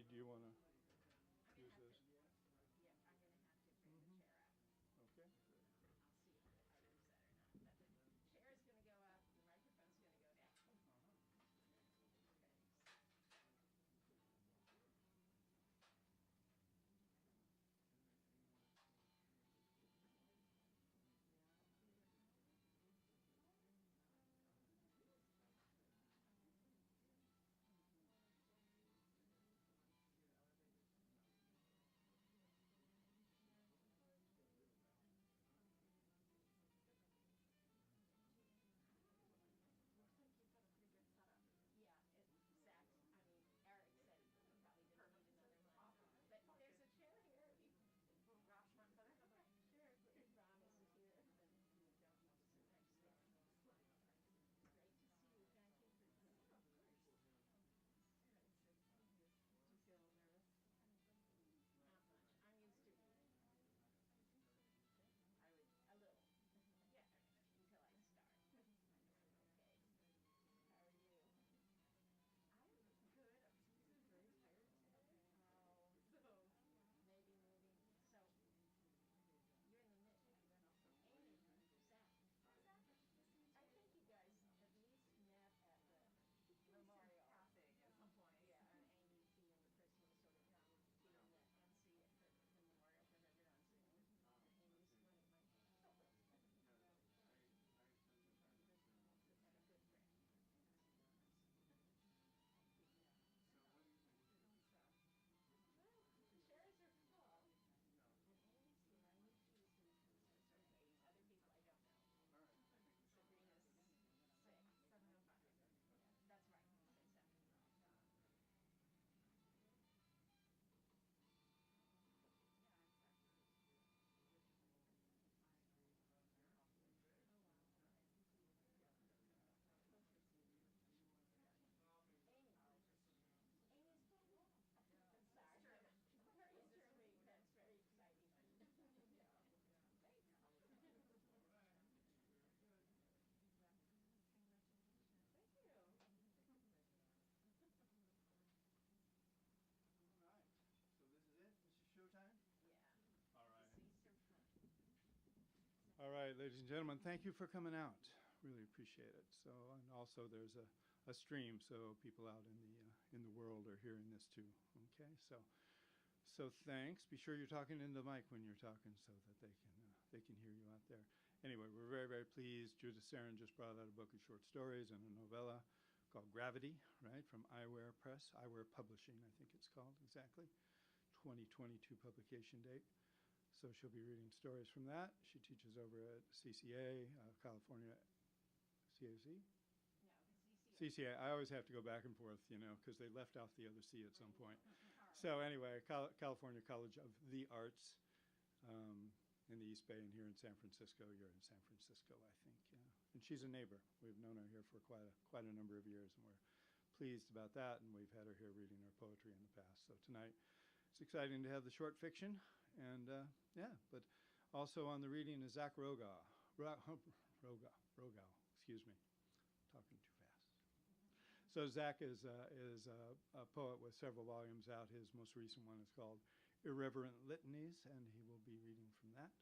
do you want to use this? Yeah, I'm going to have to bring the chair up. Okay. I'll see if I use that or not. But the chair is going to go up, the microphone's going to go down. Thanks. Yeah, Zach, Eric said he probably didn't need another one. But there's a chair here. Rosh wants it. Okay, sure. Ram is here. Then you don't need to sit next to him. Great to see you. Thank you for coming. Oh, of course. Do you feel nervous? Not much. I'm used to reading. I would, a little. Yeah, until I start. Okay. How are you? I'm good. I'm just very tired today. Oh, So maybe moving. So, you're in the mid. Amy, Zach. oh, Zach, nice to meet I you. think you guys at least met at the memorial. Passing at some point. Yeah, and Amy being the person who sort of giving the MC at the memorial for her dancing. Amy's one of my and a good friend. Well, the chairs are full. And Amy's here. I knew she was here. It's okay. Other people I don't know. All right. Sabrina's sick. 7:05. Yeah, that's right. Say 7. Oh, wow. Amy. Amy's back. Sorry. Her interview, that's very exciting. Thanks. Thank you. All right. So this is it? This is showtime? Yeah. All right. Seats are full. All right, ladies and gentlemen, thank you for coming out. Really appreciate it. So, and also there's a stream, so people out in the world are hearing this too. Okay, so thanks. Be sure you're talking into the mic when you're talking, so that they can hear you out there. Anyway, we're very, very pleased. Judith Serin just brought out a book of short stories and a novella called Gravity, right, from Eyewear Press, Eyewear Publishing, I think it's called exactly. 2022 publication date. So she'll be reading stories from that. She teaches over at CCA, California, CAC? No, CCA. I always have to go back and forth, because they left off the other C at some point. So anyway, California College of the Arts in the East Bay, and here in San Francisco. You're in San Francisco, I think. Yeah. And she's a neighbor. We've known her here for quite a number of years, and we're pleased about that. And we've had her here reading her poetry in the past. So tonight, it's exciting to have the short fiction, and but also on the reading is Zack Rogow. Rogow, excuse me, talking too fast. So Zack is a poet with several volumes out. His most recent one is called Irreverent Litanies, and he will be reading from that.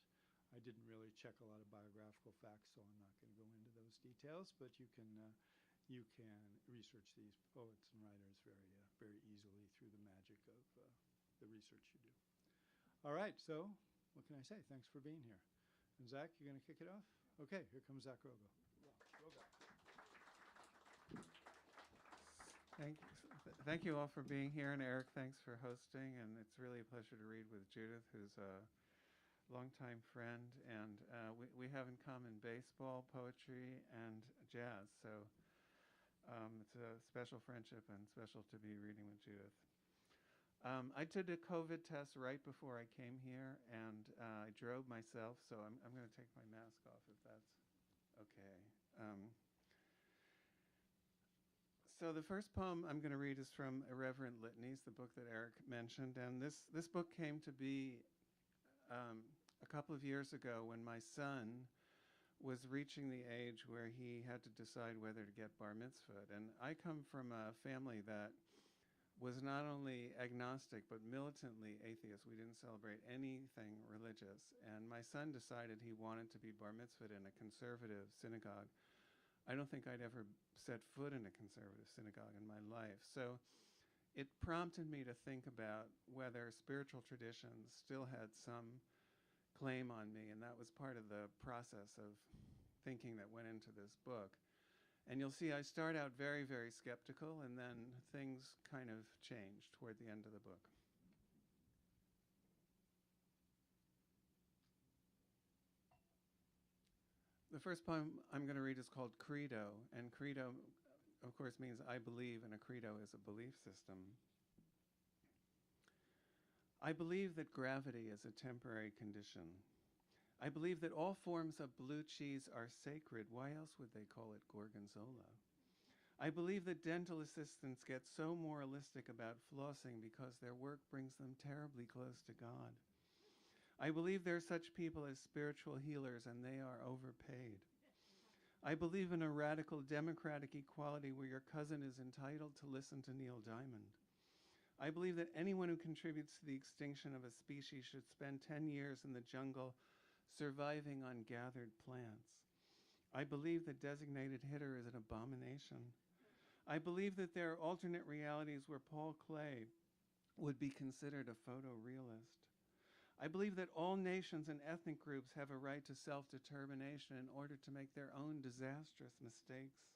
I didn't really check a lot of biographical facts, so I'm not going to go into those details, but you can research these poets and writers very easily through the magic of the research you do. All right, so what can I say? Thanks for being here. And Zack, you're going to kick it off? Okay, here comes Zack Rogow. Thank you all for being here, and Eric, thanks for hosting. And it's really a pleasure to read with Judith, who's a longtime friend, and we have in common baseball, poetry, and jazz. So it's a special friendship and special to be reading with Judith. I did a COVID test right before I came here, and I drove myself, so I'm going to take my mask off if that's okay. So the first poem I'm going to read is from Irreverent Litanies, the book that Eric mentioned, and this book came to be a couple of years ago when my son was reaching the age where he had to decide whether to get bar mitzvahed. And I come from a family that was not only agnostic but militantly atheist. We didn't celebrate anything religious. And my son decided he wanted to be bar mitzvahed in a conservative synagogue. I don't think I'd ever set foot in a conservative synagogue in my life. So it prompted me to think about whether spiritual traditions still had some claim on me, and that was part of the process of thinking that went into this book. And you'll see I start out very, very skeptical, and then things kind of change toward the end of the book. The first poem I'm going to read is called Credo, and Credo, of course, means I believe, and a credo is a belief system. I believe that gravity is a temporary condition. I believe that all forms of blue cheese are sacred. Why else would they call it gorgonzola? I believe that dental assistants get so moralistic about flossing because their work brings them terribly close to God. I believe there are such people as spiritual healers, and they are overpaid. I believe in a radical democratic equality where your cousin is entitled to listen to Neil Diamond. I believe that anyone who contributes to the extinction of a species should spend 10 years in the jungle surviving on gathered plants. I believe that designated hitter is an abomination. I believe that there are alternate realities where Paul Klee would be considered a photorealist. I believe that all nations and ethnic groups have a right to self-determination in order to make their own disastrous mistakes.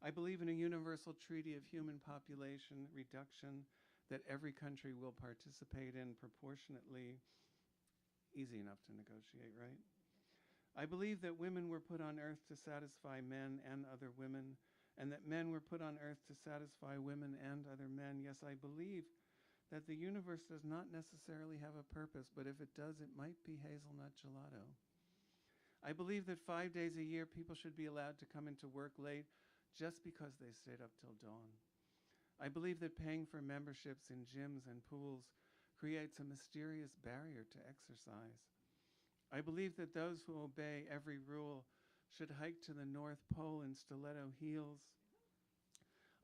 I believe in a universal treaty of human population reduction that every country will participate in proportionately. Easy enough to negotiate, right? I believe that women were put on earth to satisfy men and other women, and that men were put on earth to satisfy women and other men. Yes, I believe that the universe does not necessarily have a purpose, but if it does, it might be hazelnut gelato. I believe that 5 days a year people should be allowed to come into work late just because they stayed up till dawn. I believe that paying for memberships in gyms and pools creates a mysterious barrier to exercise. I believe that those who obey every rule should hike to the North Pole in stiletto heels.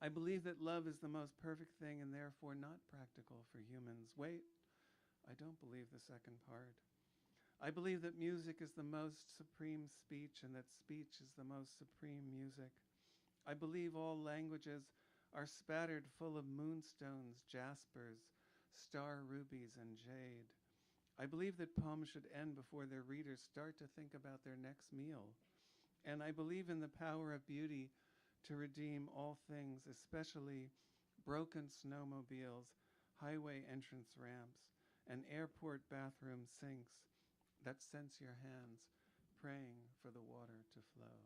I believe that love is the most perfect thing and therefore not practical for humans. Wait, I don't believe the second part. I believe that music is the most supreme speech and that speech is the most supreme music. I believe all languages are spattered full of moonstones, jaspers, star rubies, and jade. I believe that poems should end before their readers start to think about their next meal. And I believe in the power of beauty to redeem all things, especially broken snowmobiles, highway entrance ramps, and airport bathroom sinks that sense your hands praying for the water to flow.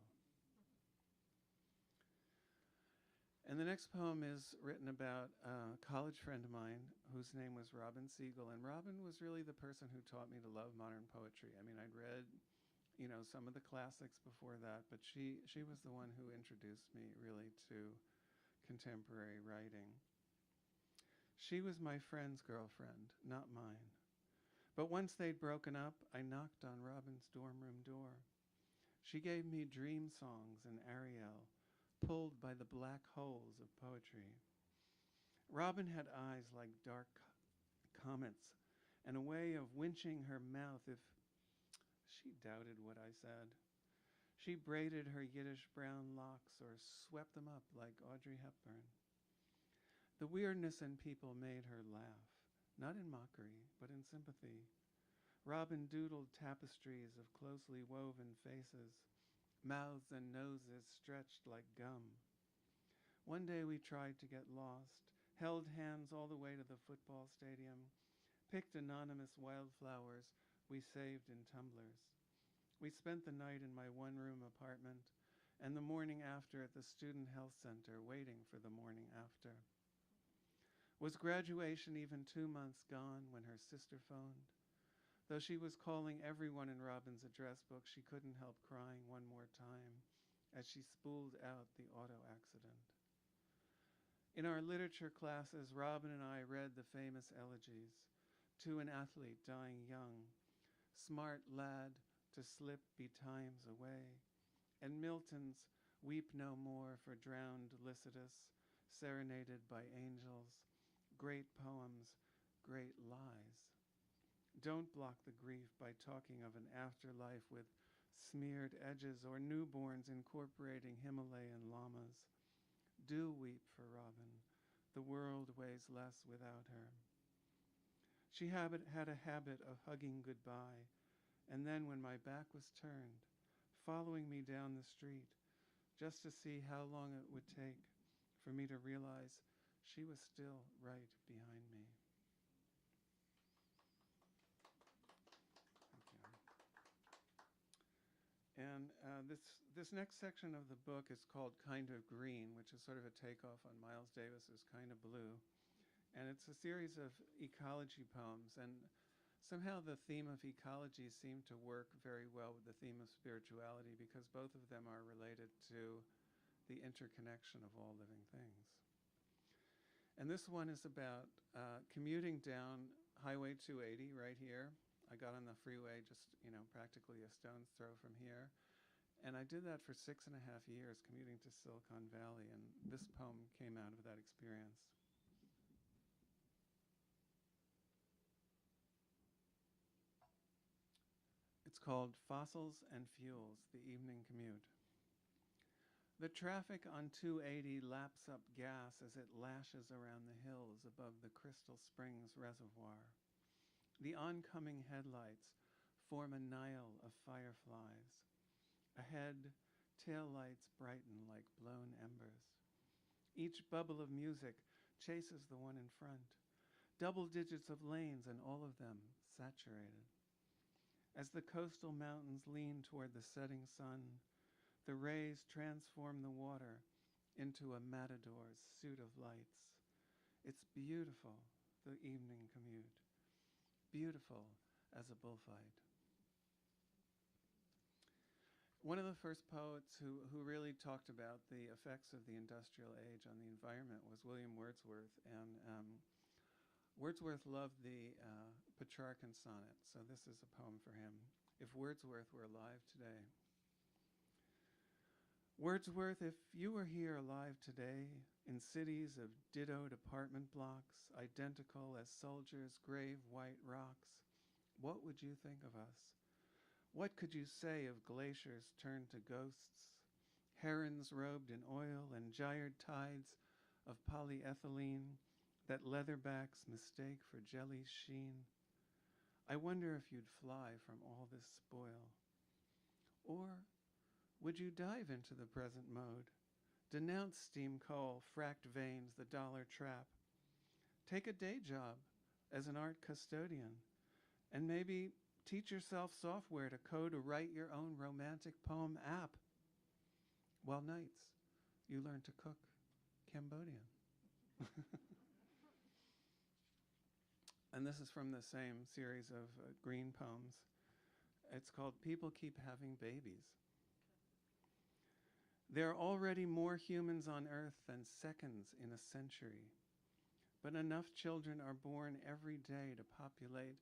And the next poem is written about a college friend of mine whose name was Robin Siegel. And Robin was really the person who taught me to love modern poetry. I mean, I'd read, some of the classics before that, but she was the one who introduced me really to contemporary writing. She was my friend's girlfriend, not mine. But once they'd broken up, I knocked on Robin's dorm room door. She gave me dream songs in Ariel, pulled by the black holes of poetry. Robin had eyes like dark comets and a way of winching her mouth if she doubted what I said. She braided her Yiddish brown locks or swept them up like Audrey Hepburn. The weirdness in people made her laugh, not in mockery, but in sympathy. Robin doodled tapestries of closely woven faces, mouths and noses stretched like gum. One day we tried to get lost, held hands all the way to the football stadium, picked anonymous wildflowers we saved in tumblers. We spent the night in my one-room apartment and the morning after at the Student Health Center, waiting for the morning after. Was graduation even 2 months gone when her sister phoned? Though she was calling everyone in Robin's address book, she couldn't help crying one more time as she spooled out the auto accident. In our literature classes, Robin and I read the famous elegies, To an Athlete Dying Young, Smart Lad, to Slip Betimes Away, and Milton's Weep No More for Drowned Lycidas, serenaded by angels, great poems, great lies. Don't block the grief by talking of an afterlife with smeared edges or newborns incorporating Himalayan llamas. Do weep for Robin. The world weighs less without her. She had a habit of hugging goodbye, and then when my back was turned, following me down the street, just to see how long it would take for me to realize she was still right behind me. And this next section of the book is called Kind of Green, which is sort of a takeoff on Miles Davis's Kind of Blue. And it's a series of ecology poems. And somehow the theme of ecology seemed to work very well with the theme of spirituality because both of them are related to the interconnection of all living things. And this one is about commuting down Highway 280 right here. I got on the freeway just, practically a stone's throw from here. And I did that for 6.5 years, commuting to Silicon Valley. And this poem came out of that experience. It's called Fossils and Fuels, the Evening Commute. The traffic on 280 laps up gas as it lashes around the hills above the Crystal Springs Reservoir. The oncoming headlights form a Nile of fireflies. Ahead, taillights brighten like blown embers. Each bubble of music chases the one in front. Double digits of lanes and all of them saturated. As the coastal mountains lean toward the setting sun, the rays transform the water into a matador's suit of lights. It's beautiful, the evening commute. Beautiful as a bullfight. One of the first poets who really talked about the effects of the industrial age on the environment was William Wordsworth. And Wordsworth loved the Petrarchan sonnet, so this is a poem for him. If Wordsworth were alive today. Wordsworth, if you were here alive today, in cities of dittoed apartment blocks, identical as soldiers' grave white rocks, what would you think of us? What could you say of glaciers turned to ghosts, herons robed in oil, and gyred tides of polyethylene that leatherbacks mistake for jelly's sheen? I wonder if you'd fly from all this spoil. Or would you dive into the present mode? Denounce steam coal, fracked veins, the dollar trap. Take a day job as an art custodian, and maybe teach yourself software to code or write your own romantic poem app. While nights, you learn to cook Cambodian. And this is from the same series of green poems. It's called People Keep Having Babies. There are already more humans on Earth than seconds in a century. But enough children are born every day to populate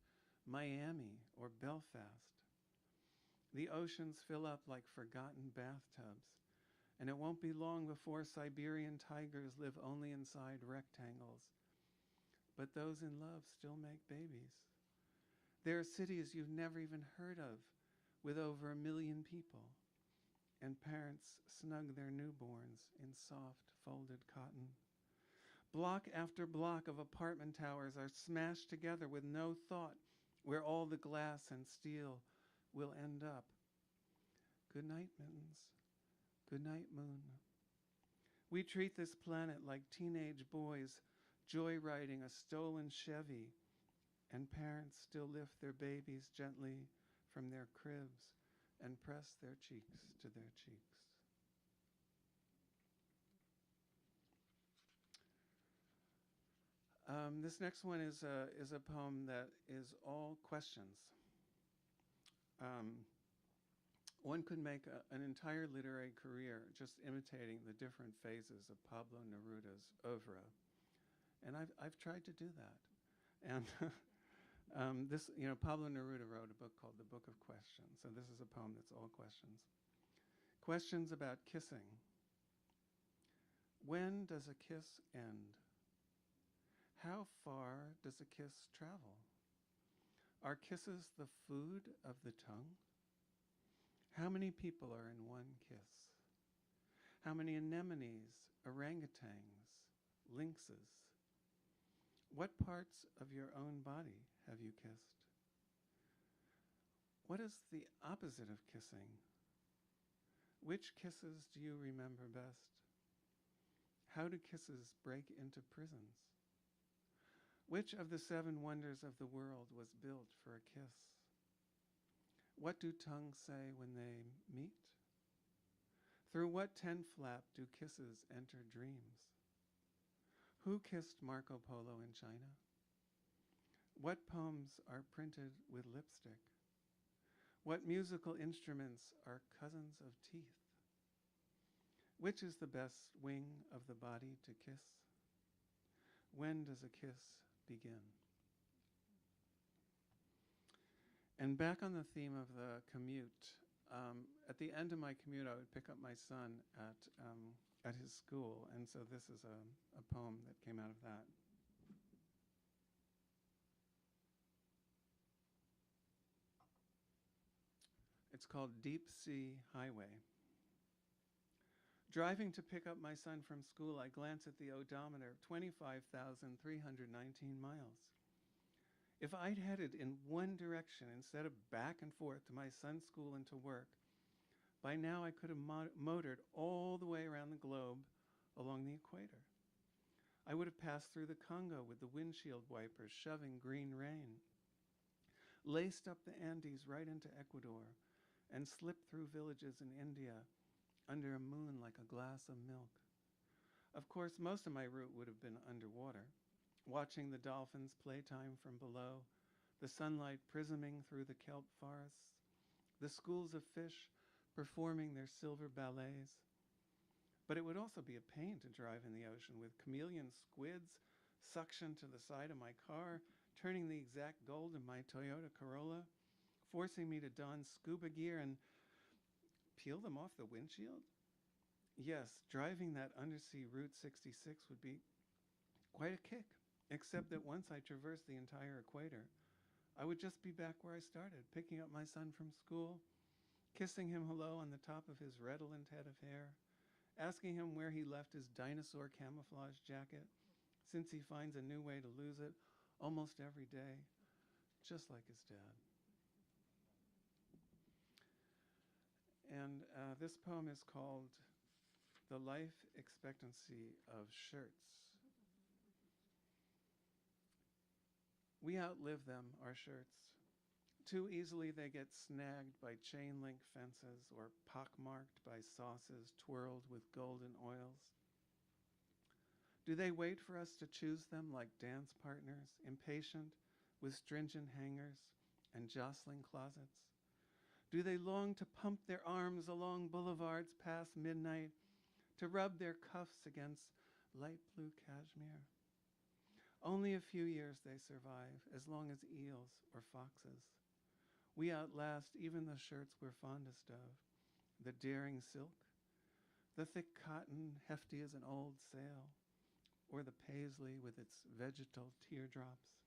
Miami or Belfast. The oceans fill up like forgotten bathtubs, and it won't be long before Siberian tigers live only inside rectangles. But those in love still make babies. There are cities you've never even heard of with over 1 million people. And parents snug their newborns in soft, folded cotton. Block after block of apartment towers are smashed together with no thought where all the glass and steel will end up. Good night, mittens. Good night, moon. We treat this planet like teenage boys joyriding a stolen Chevy, and parents still lift their babies gently from their cribs and press their cheeks to their cheeks. This next one is a poem that is all questions. One could make an entire literary career just imitating the different phases of Pablo Neruda's oeuvre, and I've tried to do that. And Pablo Neruda wrote a book called The Book of Questions. So this is a poem that's all questions. Questions about kissing. When does a kiss end? How far does a kiss travel? Are kisses the food of the tongue? How many people are in one kiss? How many anemones, orangutans, lynxes? What parts of your own body have you kissed? What is the opposite of kissing? Which kisses do you remember best? How do kisses break into prisons? Which of the 7 wonders of the world was built for a kiss? What do tongues say when they meet? Through what tent flap do kisses enter dreams? Who kissed Marco Polo in China? What poems are printed with lipstick? What musical instruments are cousins of teeth? Which is the best wing of the body to kiss? When does a kiss begin? And back on the theme of the commute, at the end of my commute, I would pick up my son at his school, and so this is a poem that came out of that. It's called Deep Sea Highway. Driving to pick up my son from school, I glance at the odometer, 25,319 miles. If I'd headed in one direction instead of back and forth to my son's school and to work, by now I could have motored all the way around the globe along the equator. I would have passed through the Congo with the windshield wipers shoving green rain, laced up the Andes right into Ecuador, and slipped through villages in India under a moon like a glass of milk. Of course, most of my route would have been underwater, watching the dolphins' playtime from below, the sunlight prisming through the kelp forests, the schools of fish performing their silver ballets. But it would also be a pain to drive in the ocean with chameleon squids suctioned to the side of my car, turning the exact gold of my Toyota Corolla, forcing me to don scuba gear and peel them off the windshield? Yes, driving that undersea Route 66 would be quite a kick, except that once I traversed the entire equator, I would just be back where I started, picking up my son from school, kissing him hello on the top of his redolent head of hair, asking him where he left his dinosaur camouflage jacket, since he finds a new way to lose it almost every day, just like his dad. And this poem is called The Life Expectancy of Shirts. We outlive them, our shirts. Too easily they get snagged by chain link fences or pockmarked by sauces twirled with golden oils. Do they wait for us to choose them like dance partners, impatient with stringent hangers and jostling closets? Do they long to pump their arms along boulevards past midnight, to rub their cuffs against light blue cashmere? Only a few years they survive, as long as eels or foxes. We outlast even the shirts we're fondest of, the daring silk, the thick cotton hefty as an old sail, or the paisley with its vegetal teardrops.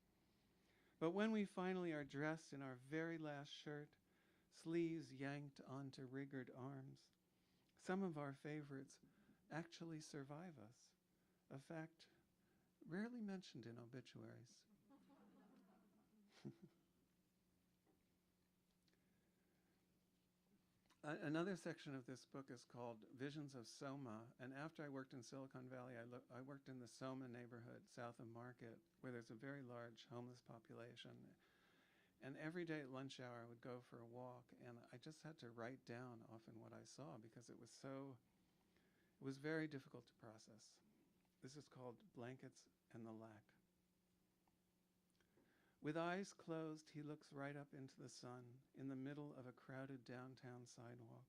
But when we finally are dressed in our very last shirt, sleeves yanked onto rigged arms, some of our favorites actually survive us, a fact rarely mentioned in obituaries. Another section of this book is called Visions of Soma, and after I worked in Silicon Valley, I worked in the Soma neighborhood south of Market, where there's a very large homeless population. And every day at lunch hour, I would go for a walk, and I just had to write down often what I saw because it was very difficult to process. This is called Blankets and the Lack. With eyes closed, he looks right up into the sun in the middle of a crowded downtown sidewalk.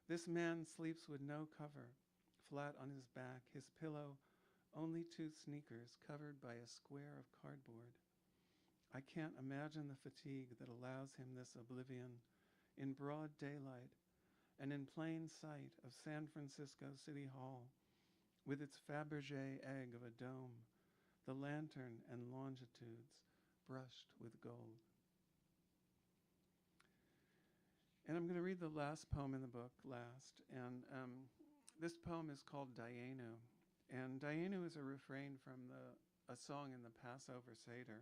This man sleeps with no cover, flat on his back, his pillow only 2 sneakers covered by a square of cardboard. I can't imagine the fatigue that allows him this oblivion in broad daylight and in plain sight of San Francisco City Hall, with its Fabergé egg of a dome, the lantern and longitudes brushed with gold. And I'm going to read the last poem in the book last. And this poem is called Dayenu. And Dayenu is a refrain from a song in the Passover Seder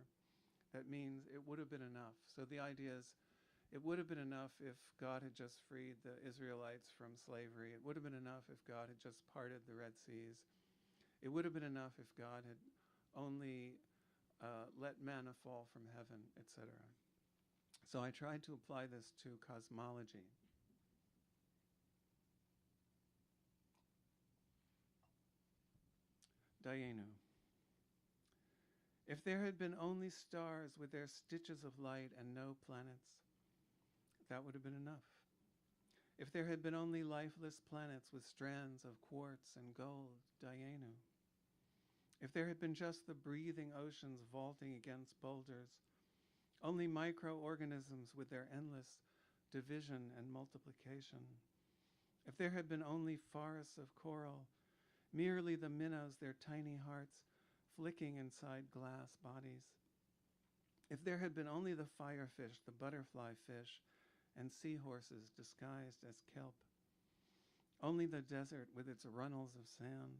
that means it would have been enough. So the idea is it would have been enough if God had just freed the Israelites from slavery. It would have been enough if God had just parted the Red Seas. It would have been enough if God had only let manna fall from heaven, etc. So I tried to apply this to cosmology. Dayenu. If there had been only stars with their stitches of light and no planets, that would have been enough. If there had been only lifeless planets with strands of quartz and gold, Dayenu. If there had been just the breathing oceans vaulting against boulders, only microorganisms with their endless division and multiplication. If there had been only forests of coral, merely the minnows, their tiny hearts, flicking inside glass bodies. If there had been only the firefish, the butterfly fish, and seahorses disguised as kelp. Only the desert with its runnels of sand,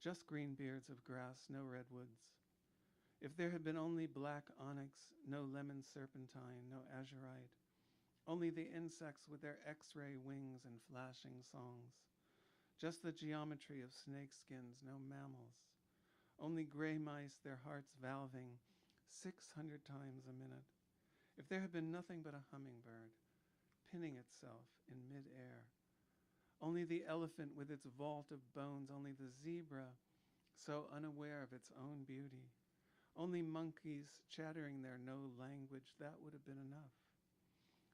just green beards of grass, no redwoods. If there had been only black onyx, no lemon serpentine, no azurite, only the insects with their X-ray wings and flashing songs, just the geometry of snakeskins, no mammals, only gray mice, their hearts valving 600 times a minute. If there had been nothing but a hummingbird, pinning itself in midair, only the elephant with its vault of bones, only the zebra so unaware of its own beauty, only monkeys chattering their no language, that would have been enough.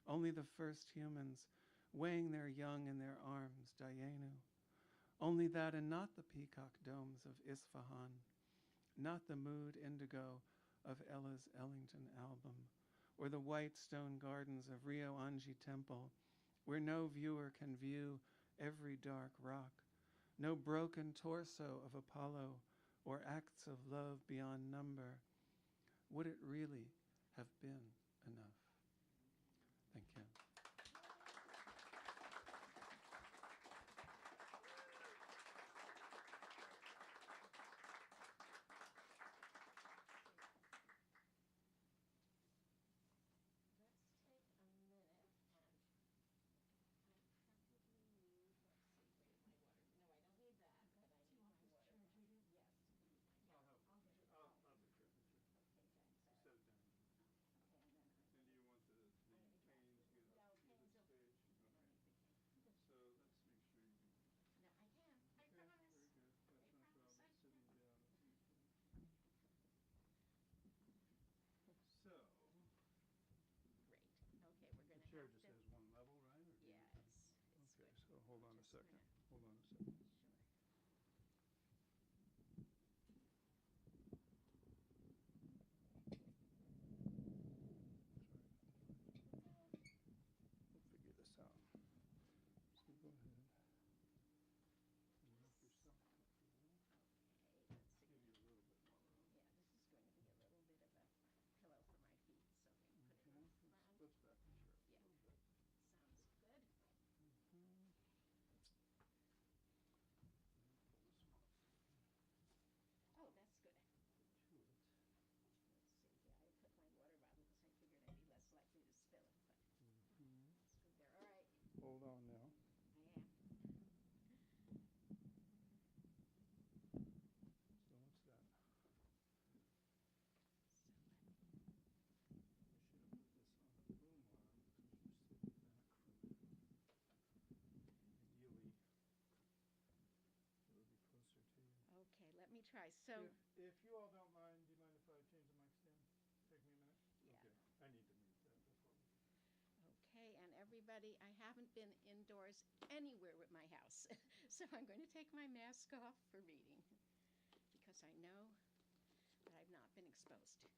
Only the first humans weighing their young in their arms, Dayenu. Only that and not the peacock domes of Isfahan, not the mood indigo of Ella's Ellington album, or the white stone gardens of Rio Anji Temple, where no viewer can view every dark rock, no broken torso of Apollo, or acts of love beyond number. Would it really have been enough? Thank you. Chair just has one level, right? Or Yeah, it's okay, good. so hold on a Just second. gonna- Hold on a second. Sure. We'll figure this out. So go ahead and make yourself comfortable. Okay, let's see. Give you a little bit more room. Yeah, this is going to be a little bit of a pillow for my feet, so I'm going to put it Okay, in front. let's back the chair up Yeah. a little bit. Sounds good. Mhm. Oh, that's good. To it. Let's see. Yeah, I put my water bottle because I figured I'd be less likely to spill it, but Mhm. it's good there. All right, Hold on now. I am. So what's that? So let me. I should have put this on the boom arm because you're sitting back from it. Ideally, it would be closer to you. Okay, let me try. So, If you all don't mind, do you mind if I change the mic stand? Take me a minute? yeah. Okay, I need to move that before we. Okay, and everybody, I haven't been indoors anywhere with my house, so I'm going to take my mask off for reading because I know that I've not been exposed.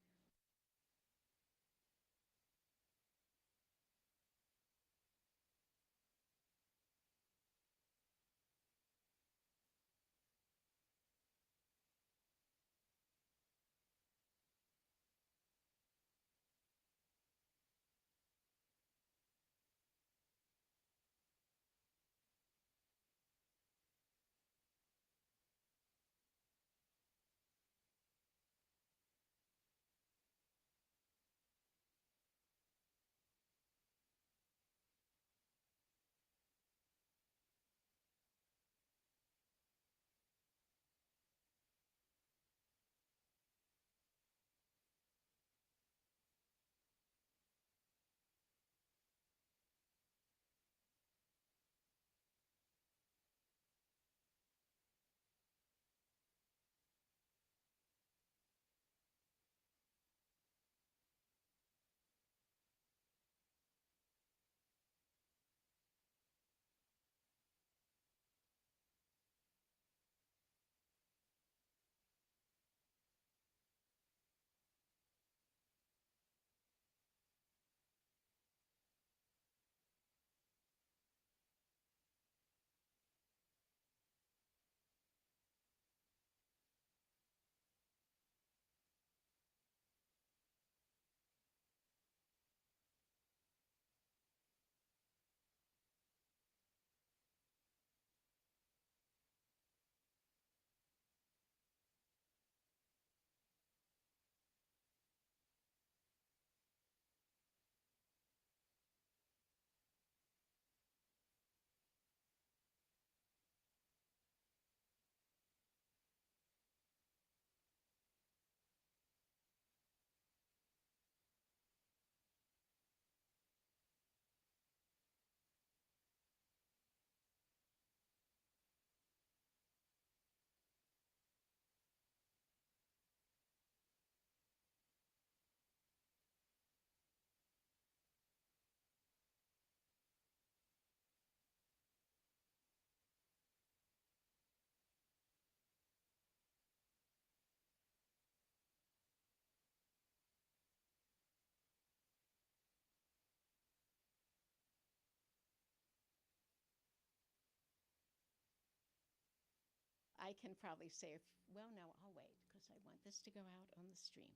I can probably say, well, no, I'll wait because I want this to go out on the stream.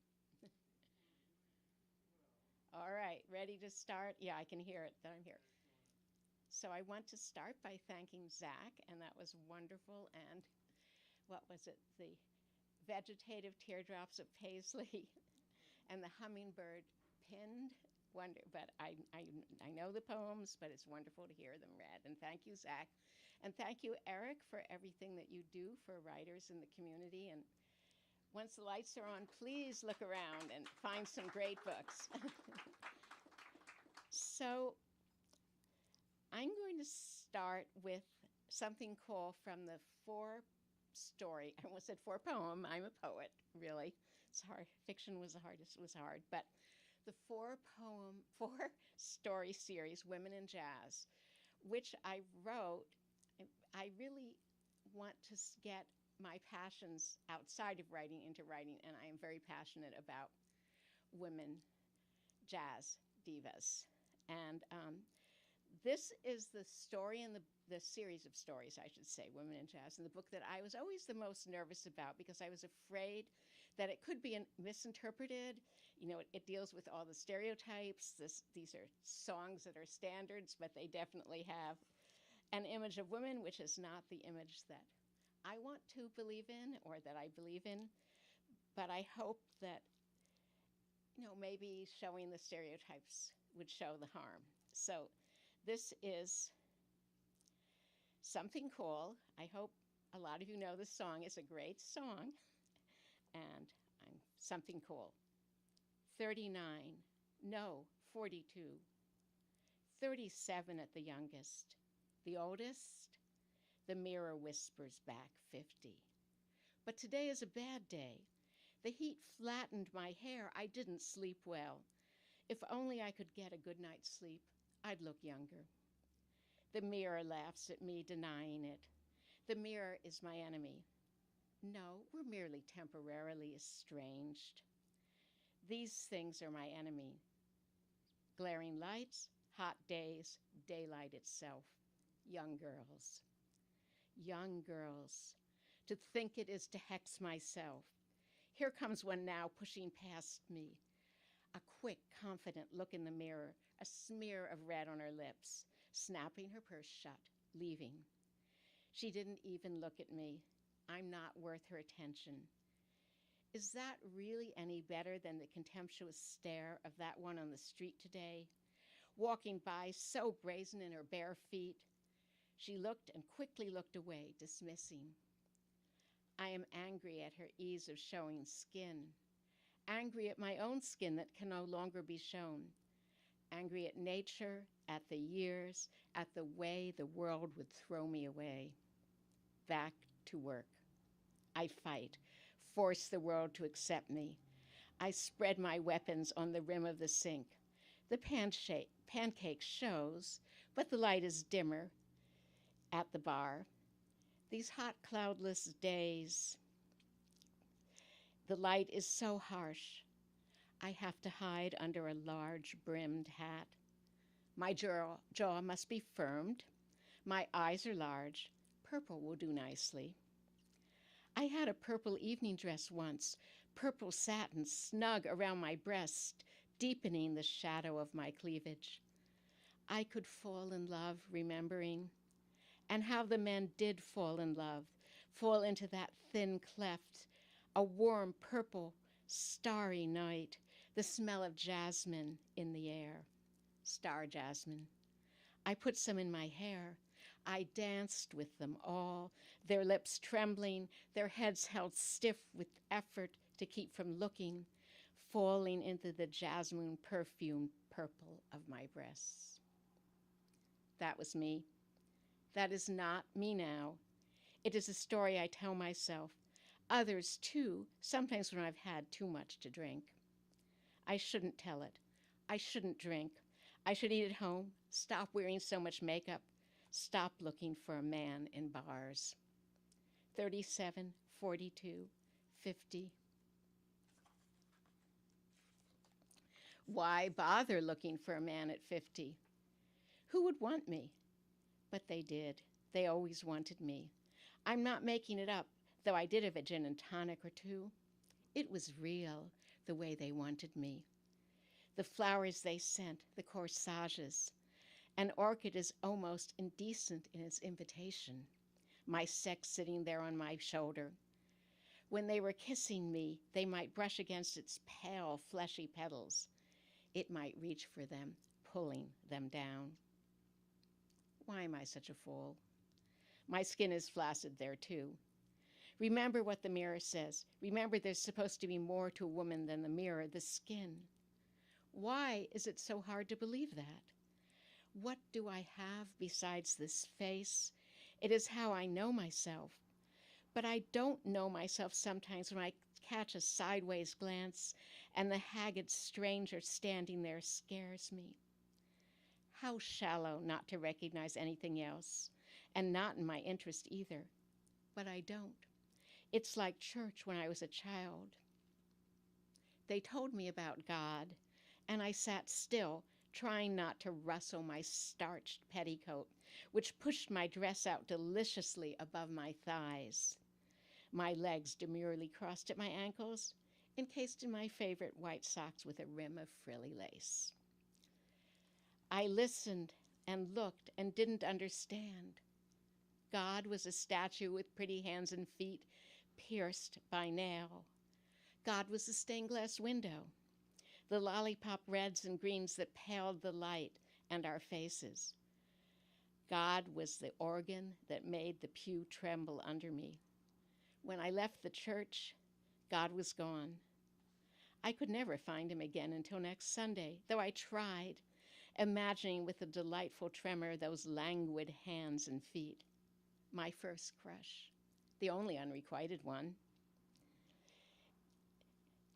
All right, ready to start? Yeah, I can hear it that I'm here. So I want to start by thanking Zack, and that was wonderful. And what was it? The vegetative teardrops of Paisley and the hummingbird pinned. But I know the poems, but it's wonderful to hear them read. And thank you, Zack. And thank you, Eric, for everything that you do for writers in the community. And once the lights are on, please look around and find some great books. So I'm going to start with something cool from the I almost said four poem. I'm a poet, really. It's hard. Fiction was the hardest. It was hard. But the four story series, Women in Jazz, which I wrote. I really want to get my passions outside of writing into writing, and I am very passionate about women jazz divas. And this is the story in the series of stories, I should say, Women in Jazz, in the book that I was always the most nervous about because I was afraid that it could be misinterpreted. You know, it deals with all the stereotypes. These are songs that are standards, but they definitely have an image of women, which is not the image that I want to believe in or that I believe in. But I hope that, maybe showing the stereotypes would show the harm. So this is Something Cool. I hope a lot of you know this song. It's a great song. And I'm Something Cool. 39, no, 42. 37 at the youngest. The oldest, the mirror whispers back 50. But today is a bad day. The heat flattened my hair. I didn't sleep well. If only I could get a good night's sleep, I'd look younger. The mirror laughs at me, denying it. The mirror is my enemy. No, we're merely temporarily estranged. These things are my enemy. Glaring lights, hot days, daylight itself. Young girls. Young girls. To think it is to hex myself. Here comes one now pushing past me. A quick, confident look in the mirror, a smear of red on her lips, snapping her purse shut, leaving. She didn't even look at me. I'm not worth her attention. Is that really any better than the contemptuous stare of that one on the street today, walking by so brazen in her bare feet? She looked and quickly looked away, dismissing. I am angry at her ease of showing skin, angry at my own skin that can no longer be shown, angry at nature, at the years, at the way the world would throw me away. Back to work. I fight, force the world to accept me. I spread my weapons on the rim of the sink. The pancake shows, but the light is dimmer at the bar. These hot, cloudless days, the light is so harsh. I have to hide under a large brimmed hat. My jaw must be firmed. My eyes are large. Purple will do nicely. I had a purple evening dress once, purple satin snug around my breast, deepening the shadow of my cleavage. I could fall in love, remembering, and how the men did fall in love, fall into that thin cleft, a warm purple, starry night, the smell of jasmine in the air. Star jasmine. I put some in my hair. I danced with them all, their lips trembling, their heads held stiff with effort to keep from looking, falling into the jasmine perfumed purple of my breasts. That was me. That is not me now. It is a story I tell myself. Others, too, sometimes when I've had too much to drink. I shouldn't tell it. I shouldn't drink. I should eat at home, stop wearing so much makeup, stop looking for a man in bars. 37, 42, 50. Why bother looking for a man at 50? Who would want me? But they did. They always wanted me. I'm not making it up. though I did have a gin and tonic or two. It was real, the way they wanted me. The flowers they sent, the corsages. An orchid is almost indecent in its invitation. My sex sitting there on my shoulder. When they were kissing me, they might brush against its pale, fleshy petals. It might reach for them, pulling them down. Why am I such a fool? My skin is flaccid there, too. Remember what the mirror says. Remember there's supposed to be more to a woman than the mirror, the skin. Why is it so hard to believe that? What do I have besides this face? It is how I know myself. But I don't know myself sometimes when I catch a sideways glance and the haggard stranger standing there scares me. How shallow not to recognize anything else, and not in my interest either. But I don't. It's like church when I was a child. They told me about God, and I sat still, trying not to rustle my starched petticoat, which pushed my dress out deliciously above my thighs. My legs demurely crossed at my ankles, encased in my favorite white socks with a rim of frilly lace. I listened and looked and didn't understand. God was a statue with pretty hands and feet pierced by nail. God was a stained glass window, the lollipop reds and greens that paled the light and our faces. God was the organ that made the pew tremble under me. When I left the church, God was gone. I could never find him again until next Sunday, though I tried, imagining with a delightful tremor those languid hands and feet. My first crush, the only unrequited one.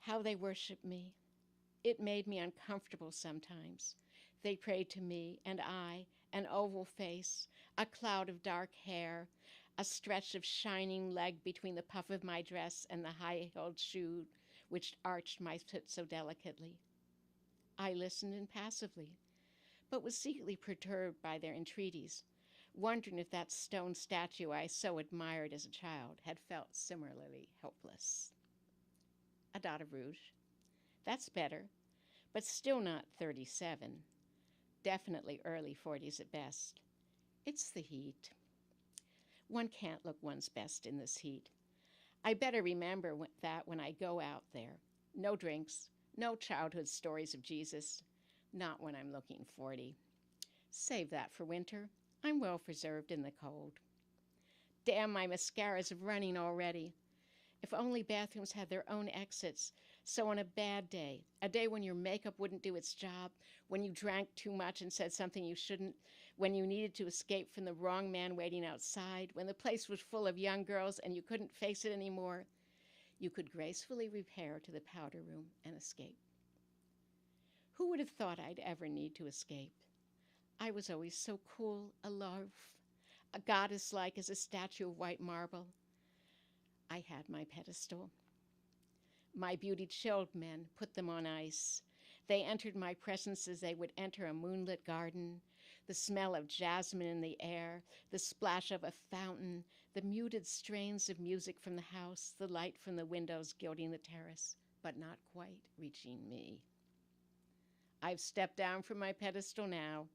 How they worshiped me. It made me uncomfortable sometimes. They prayed to me, and I, an oval face, a cloud of dark hair, a stretch of shining leg between the puff of my dress and the high-heeled shoe which arched my foot so delicately. I listened impassively, but was secretly perturbed by their entreaties, wondering if that stone statue I so admired as a child had felt similarly helpless. A dot of rouge. That's better, but still not 37. Definitely early 40s at best. It's the heat. One can't look one's best in this heat. I better remember that when I go out there. No drinks, no childhood stories of Jesus, not when I'm looking 40. Save that for winter. I'm well preserved in the cold. Damn, my mascara's running already. If only bathrooms had their own exits, so on a bad day, a day when your makeup wouldn't do its job, when you drank too much and said something you shouldn't, when you needed to escape from the wrong man waiting outside, when the place was full of young girls and you couldn't face it anymore, you could gracefully repair to the powder room and escape. Who would have thought I'd ever need to escape? I was always so cool, aloof, a goddess-like as a statue of white marble. I had my pedestal. My beauty chilled men, put them on ice. They entered my presence as they would enter a moonlit garden, the smell of jasmine in the air, the splash of a fountain, the muted strains of music from the house, the light from the windows gilding the terrace, but not quite reaching me. I've stepped down from my pedestal now.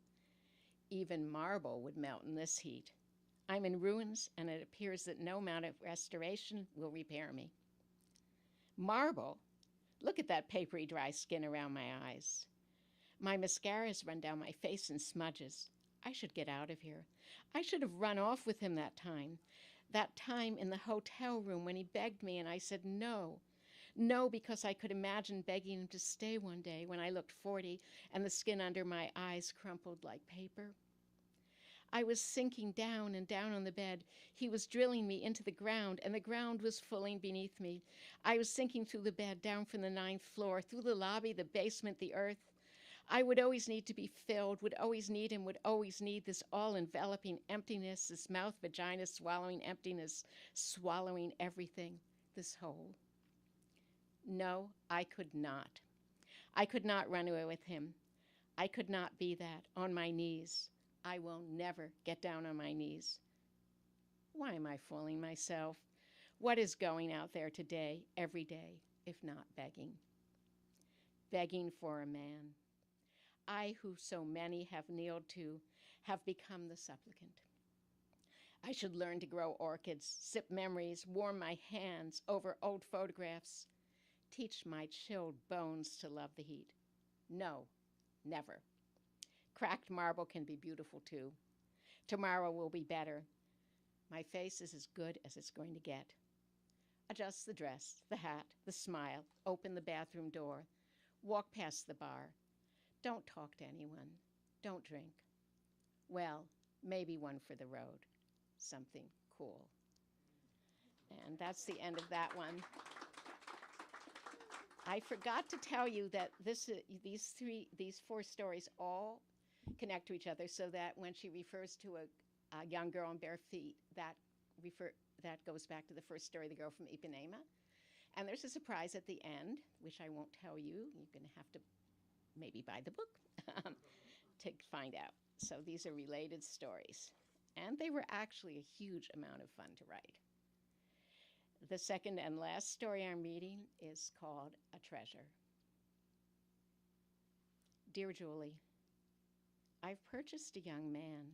Even marble would melt in this heat. I'm in ruins, and it appears that no amount of restoration will repair me. Marble? Look at that papery dry skin around my eyes. My mascara's run down my face in smudges. I should get out of here. I should have run off with him that time. That time in the hotel room when he begged me and I said no. No, because I could imagine begging him to stay one day when I looked 40 and the skin under my eyes crumpled like paper. I was sinking down and down on the bed. He was drilling me into the ground, and the ground was falling beneath me. I was sinking through the bed, down from the 9th floor, through the lobby, the basement, the earth. I would always need to be filled, would always need him, would always need this all-enveloping emptiness, this mouth-vagina swallowing emptiness, swallowing everything, this hole. No, I could not. I could not run away with him. I could not be that, on my knees. I will never get down on my knees. Why am I fooling myself? What is going out there today, every day, if not begging? Begging for a man. I, who so many have kneeled to, have become the supplicant. I should learn to grow orchids, sip memories, warm my hands over old photographs, teach my chilled bones to love the heat. No, never. Cracked marble can be beautiful too. Tomorrow will be better. My face is as good as it's going to get. Adjust the dress, the hat, the smile, open the bathroom door, walk past the bar. Don't talk to anyone. Don't drink. Well, maybe one for the road. Something cool. And that's the end of that one. I forgot to tell you that these four stories all connect to each other, so that when she refers to a young girl in bare feet, that goes back to the first story, The Girl from Ipanema. And there's a surprise at the end, which I won't tell you. You're going to have to maybe buy the book to find out. So these are related stories. And they were actually a huge amount of fun to write. The second and last story I'm reading is called A Treasure. Dear Julie, I've purchased a young man.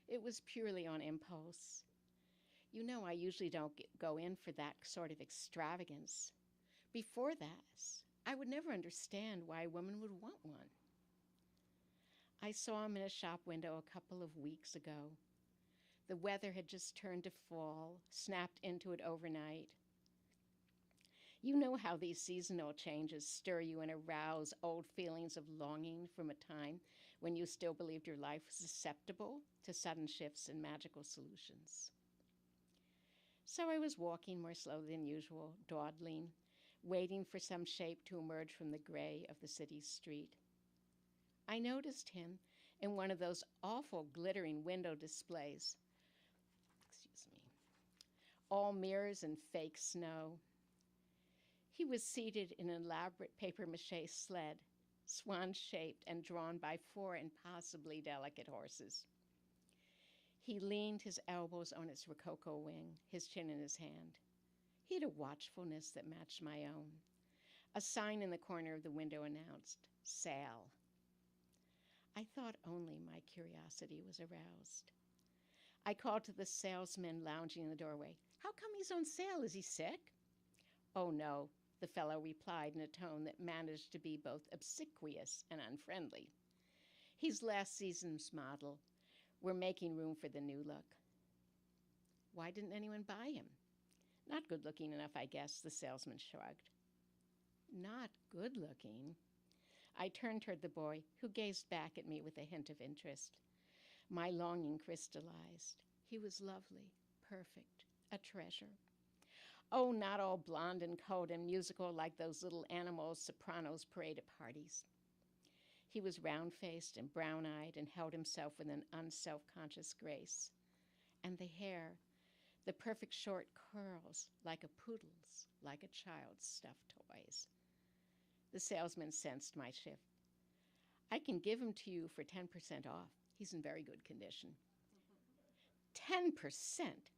It was purely on impulse. You know I usually don't go in for that sort of extravagance. Before that, I would never understand why a woman would want one. I saw him in a shop window a couple of weeks ago. The weather had just turned to fall, snapped into it overnight. You know how these seasonal changes stir you and arouse old feelings of longing from a time when you still believed your life was susceptible to sudden shifts and magical solutions. So I was walking more slowly than usual, dawdling, waiting for some shape to emerge from the gray of the city's street. I noticed him in one of those awful glittering window displays. All mirrors and fake snow. He was seated in an elaborate papier-mâché sled, swan-shaped and drawn by 4 impossibly delicate horses. He leaned his elbows on its rococo wing, his chin in his hand. He had a watchfulness that matched my own. A sign in the corner of the window announced, "Sale." I thought only my curiosity was aroused. I called to the salesman lounging in the doorway. "How come he's on sale? Is he sick?" "Oh, no," the fellow replied in a tone that managed to be both obsequious and unfriendly. "He's last season's model. We're making room for the new look." Why didn't anyone buy him? Not good looking enough, I guess, the salesman shrugged. Not good looking? I turned toward the boy, who gazed back at me with a hint of interest. My longing crystallized. He was lovely, perfect, a treasure. Oh, not all blonde and cold and musical like those little animals sopranos parade at parties. He was round-faced and brown-eyed and held himself with an unself-conscious grace. And the hair, the perfect short curls, like a poodle's, like a child's stuffed toys. The salesman sensed my shift. "I can give him to you for 10% off. He's in very good condition." 10%?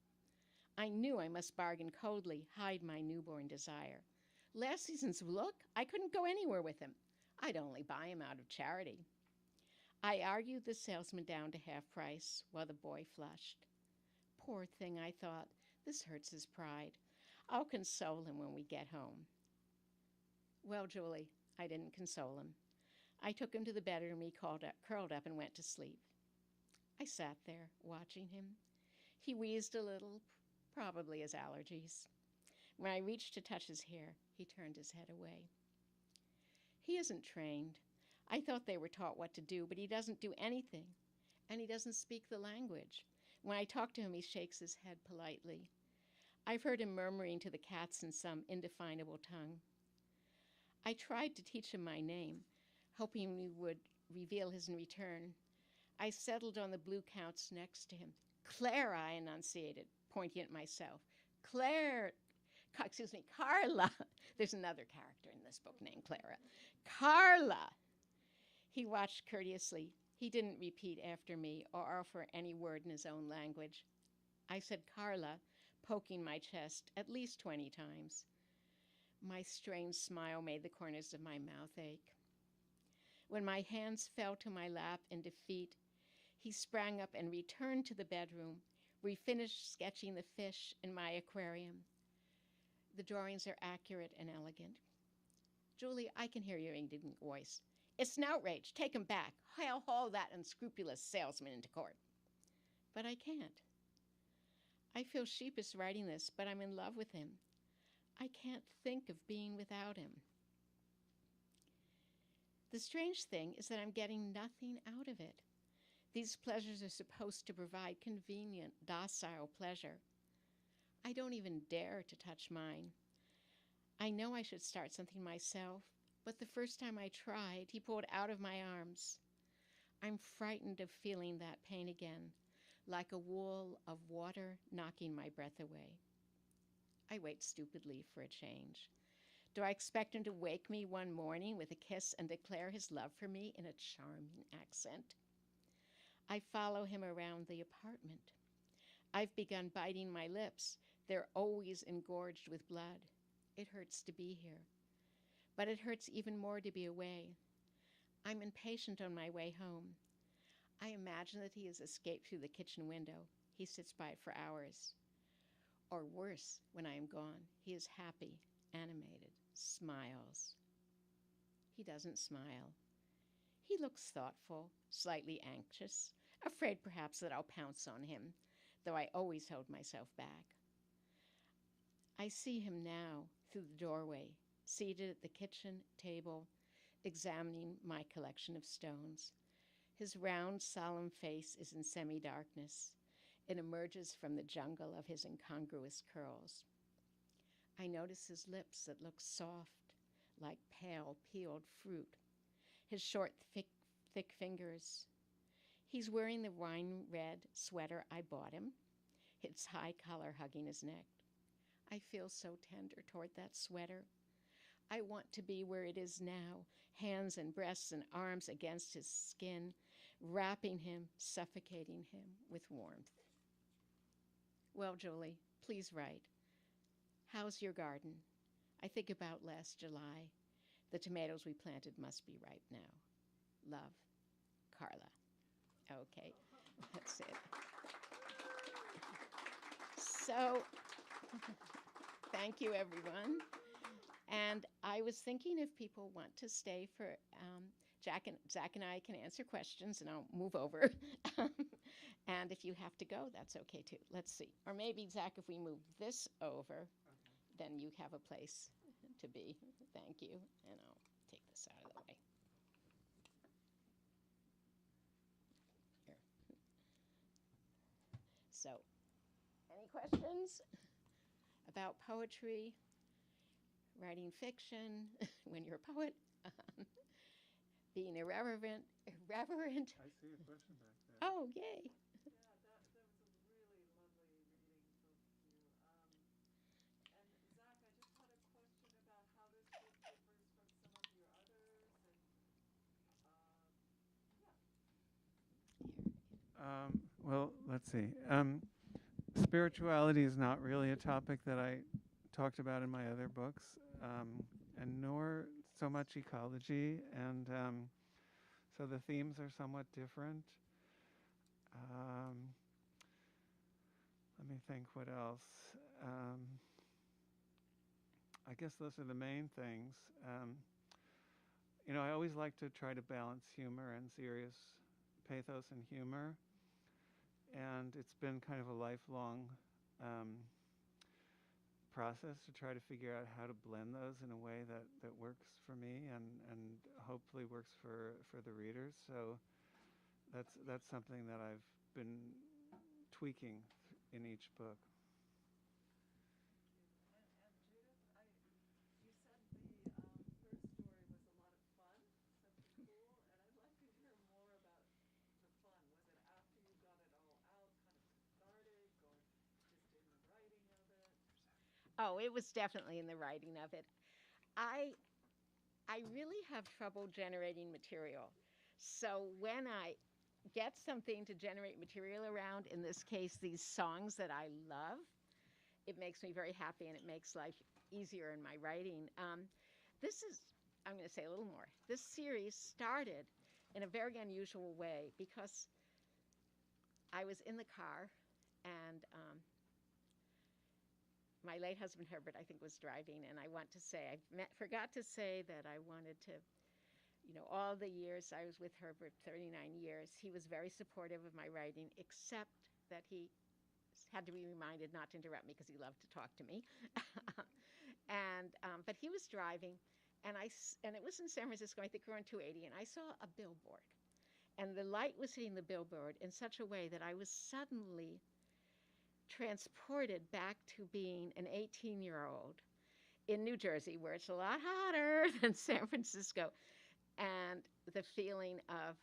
I knew I must bargain coldly, hide my newborn desire. Last season's look, I couldn't go anywhere with him. I'd only buy him out of charity. I argued the salesman down to half price while the boy flushed. Poor thing, I thought, this hurts his pride. I'll console him when we get home. Well, Julie, I didn't console him. I took him to the bedroom, he curled up and went to sleep. I sat there, watching him. He wheezed a little, probably his allergies. When I reached to touch his hair, he turned his head away. He isn't trained. I thought they were taught what to do, but he doesn't do anything, and he doesn't speak the language. When I talk to him, he shakes his head politely. I've heard him murmuring to the cats in some indefinable tongue. I tried to teach him my name, hoping he would reveal his in return. I settled on the blue couch next to him. Claire, I enunciated, pointing at myself. Carla. There's another character in this book named Clara. Carla. He watched courteously. He didn't repeat after me or offer any word in his own language. I said Carla, poking my chest at least 20 times. My strange smile made the corners of my mouth ache. When my hands fell to my lap in defeat, he sprang up and returned to the bedroom, where he finished sketching the fish in my aquarium. The drawings are accurate and elegant. Julie, I can hear your indignant voice. It's an outrage. Take him back. I'll haul that unscrupulous salesman into court. But I can't. I feel sheepish writing this, but I'm in love with him. I can't think of being without him. The strange thing is that I'm getting nothing out of it. These pleasures are supposed to provide convenient, docile pleasure. I don't even dare to touch mine. I know I should start something myself, but the first time I tried, he pulled out of my arms. I'm frightened of feeling that pain again, like a wall of water knocking my breath away. I wait stupidly for a change. Do I expect him to wake me one morning with a kiss and declare his love for me in a charming accent? I follow him around the apartment. I've begun biting my lips. They're always engorged with blood. It hurts to be here, but it hurts even more to be away. I'm impatient on my way home. I imagine that he has escaped through the kitchen window. He sits by it for hours. Or worse, when I am gone, he is happy, animated, smiles. He doesn't smile. He looks thoughtful, slightly anxious, afraid perhaps that I'll pounce on him, though I always hold myself back. I see him now through the doorway, seated at the kitchen table, examining my collection of stones. His round, solemn face is in semi-darkness. It emerges from the jungle of his incongruous curls. I notice his lips that look soft, like pale, peeled fruit. His short, thick fingers. He's wearing the wine red sweater I bought him, its high collar hugging his neck. I feel so tender toward that sweater. I want to be where it is now, hands and breasts and arms against his skin, wrapping him, suffocating him with warmth. Well, Julie, please write. How's your garden? I think about last July. The tomatoes we planted must be ripe now. Love, Carla. Okay, that's it. So, thank you, everyone. And I was thinking if people want to stay for, Zack and I can answer questions, and I'll move over. And if you have to go, that's okay too. Let's see. Or maybe, Zack, if we move this over, then you have a place to be. Thank you. And I'll take this out of the way. Here. So, any questions about poetry, writing fiction, when you're a poet, being irreverent? I see a question back there. Oh, yay. Yeah, that was a really lovely reading, both of you. And Zack, I just had a question about how this book differs from some of your others, and Well, let's see. Spirituality is not really a topic that I talked about in my other books, and nor so much ecology, and so the themes are somewhat different. Let me think what else. I guess those are the main things. I always like to try to balance humor and serious pathos and humor. And it's been kind of a lifelong process to try to figure out how to blend those in a way that works for me and hopefully works for the readers. So that's something that I've been tweaking in each book. And Judith, you said the first story was a lot of fun, something cool, and I'd like to hear more about the fun. Was it after you got it all out, kind of cathartic, or just in the writing of it? Oh, it was definitely in the writing of it. I really have trouble generating material. So when I get something to generate material around, in this case, these songs that I love, it makes me very happy, and it makes life easier in my writing. This is, I'm going to say a little more. This series started in a very unusual way because I was in the car, and my late husband Herbert, I think, was driving, and I forgot to say that I wanted to, all the years I was with Herbert, 39 years, he was very supportive of my writing, except that he had to be reminded not to interrupt me because he loved to talk to me. But he was driving, and it was in San Francisco, I think we were on 280, and I saw a billboard. And the light was hitting the billboard in such a way that I was suddenly transported back to being an 18-year-old in New Jersey, where it's a lot hotter than San Francisco, and the feeling of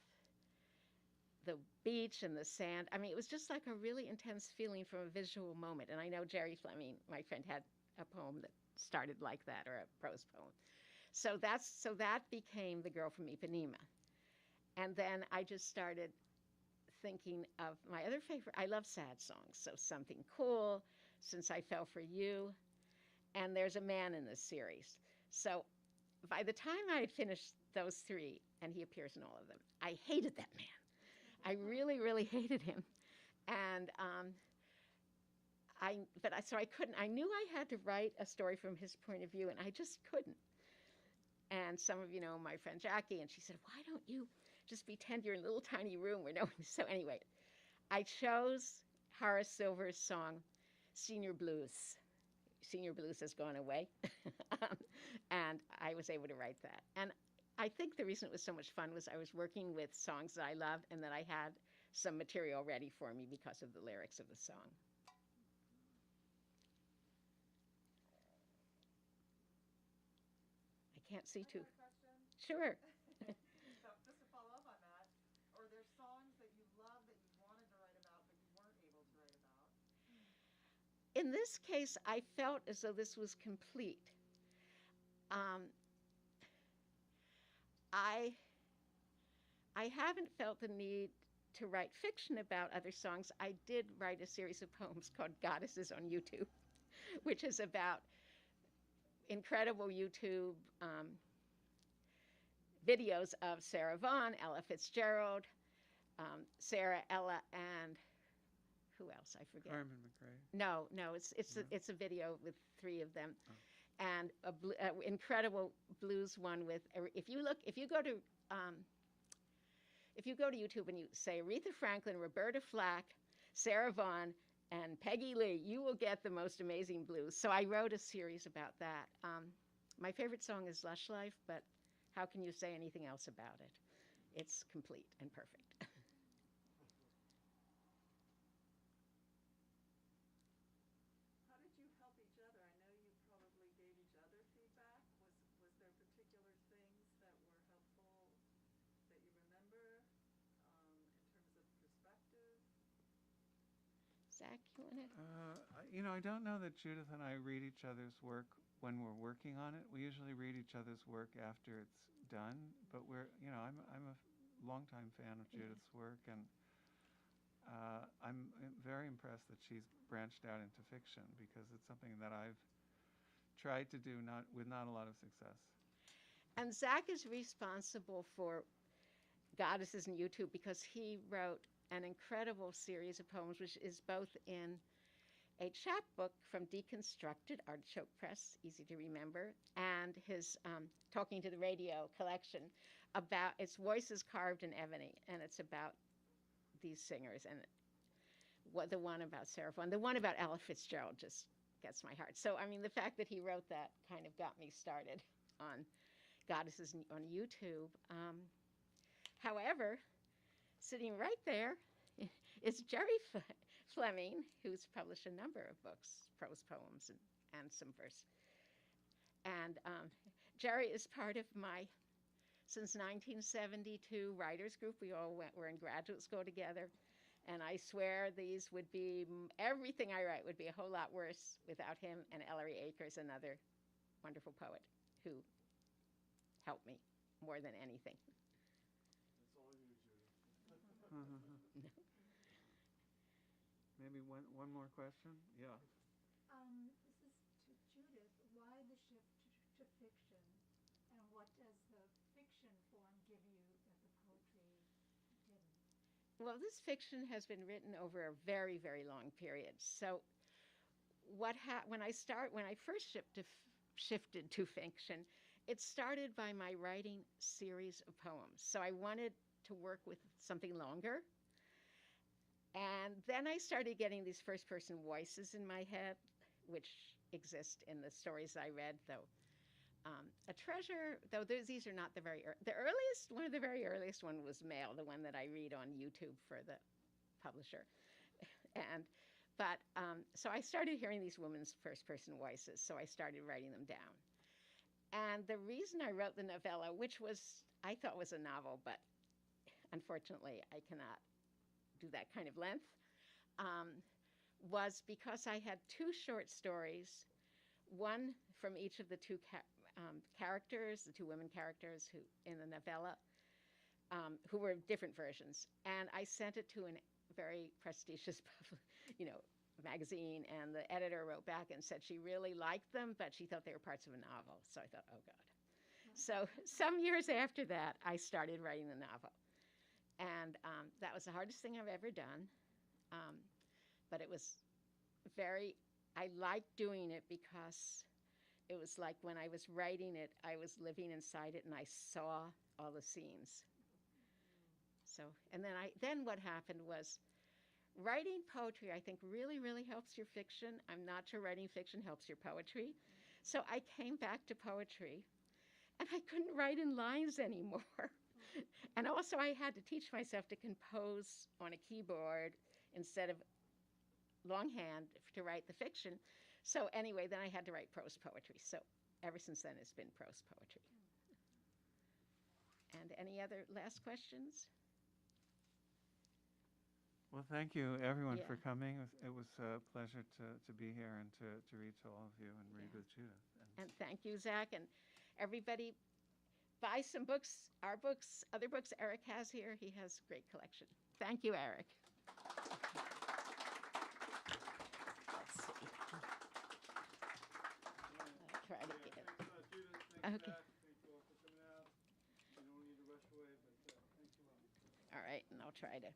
the beach and the sand. I mean, it was just like a really intense feeling from a visual moment. And I know Jerry Fleming, my friend, had a poem that started like that, or a prose poem. So that became The Girl from Ipanema. And then I just started thinking of my other favorite. I love sad songs, so Something Cool, Since I Fell for You, and There's a Man in this series. So by the time I had finished those three, and he appears in all of them, I hated that man. I really, really hated him. And so I couldn't. I knew I had to write a story from his point of view, and I just couldn't. And some of you know my friend Jackie, and she said, "Why don't you just pretend you're in a little tiny room where no one..." So anyway, I chose Horace Silver's song, Senior Blues. Senior Blues has gone away. And I was able to write that. And I think the reason it was so much fun was I was working with songs that I loved, and that I had some material ready for me because of the lyrics of the song. I can't see too. Sure. So just to follow up on that, are there songs that you love that you wanted to write about but you weren't able to write about? In this case, I felt as though this was complete. I haven't felt the need to write fiction about other songs. I did write a series of poems called Goddesses on YouTube, which is about incredible YouTube videos of Sarah Vaughan, Ella Fitzgerald, Sarah, Ella, and who else? I forget. Carmen McRae. No, it's a video with three of them, and a incredible blues one with. If you go to YouTube and you say Aretha Franklin, Roberta Flack, Sarah Vaughan, and Peggy Lee, you will get the most amazing blues. So I wrote a series about that. My favorite song is Lush Life, but how can you say anything else about it? It's complete and perfect. How did you help each other? I know you probably gave each other feedback. Was there particular things that were helpful that you remember in terms of perspective? Zach, you want to? I don't know that Judith and I read each other's work when we're working on it. We usually read each other's work after it's done. But I'm a longtime fan of Judith's work, and I'm very impressed that she's branched out into fiction, because it's something that I've tried to do with not a lot of success. And Zach is responsible for Goddesses on YouTube because he wrote an incredible series of poems, which is both in a chapbook from Deconstructed, Artichoke Press, easy to remember, and his Talking to the Radio collection about its voices carved in ebony, and it's about these singers. And the one about Sarah Vaughan, the one about Ella Fitzgerald just gets my heart. So, I mean, the fact that he wrote that kind of got me started on Goddesses on YouTube. However, sitting right there is Jerry Fleming, who's published a number of books, prose poems and some verse. And Jerry is part of my, since 1972, writers group. We all were in graduate school together. And I swear everything I write would be a whole lot worse without him and Ellery Akers, another wonderful poet who helped me more than anything. It's all you, Judith. Maybe one more question? Yeah. This is to Judith. Why the shift to fiction, and what does the fiction form give you that the poetry didn't? Well, this fiction has been written over a very, very long period. So, when I first shifted to fiction, it started by my writing series of poems. So I wanted to work with something longer. And then I started getting these first-person voices in my head, which exist in the stories I read, though. A treasure, though these are not the earliest, one of the very earliest one was male, the one that I read on YouTube for the publisher. So I started hearing these women's first-person voices, so I started writing them down. And the reason I wrote the novella, which I thought was a novel, but unfortunately I cannot do that kind of length, was because I had two short stories, one from each of the two characters, the two women characters who in the novella, who were different versions. And I sent it to a very prestigious magazine, and the editor wrote back and said she really liked them, but she thought they were parts of a novel. So I thought, oh, God. So some years after that, I started writing the novel. And that was the hardest thing I've ever done. But it was I liked doing it because it was like when I was writing it, I was living inside it and I saw all the scenes. So, and then what happened was writing poetry, I think, really, really helps your fiction. I'm not sure writing fiction helps your poetry. So I came back to poetry and I couldn't write in lines anymore. And also I had to teach myself to compose on a keyboard instead of longhand to write the fiction. So anyway, then I had to write prose poetry. So ever since then, it's been prose poetry. And any other last questions? Well, thank you, everyone, Yeah. for coming. It was a pleasure to be here and to read to all of you and read with Judith. And thank you, Zack. And everybody, buy some books, our books, other books Eric has here. He has a great collection. Thank you, Eric. Let's see. I'll try to get it. Thanks, Judith. Thanks, Okay. Zack. Thank you all for coming out. You don't need to rush away, but thanks a lot. All right, and I'll try to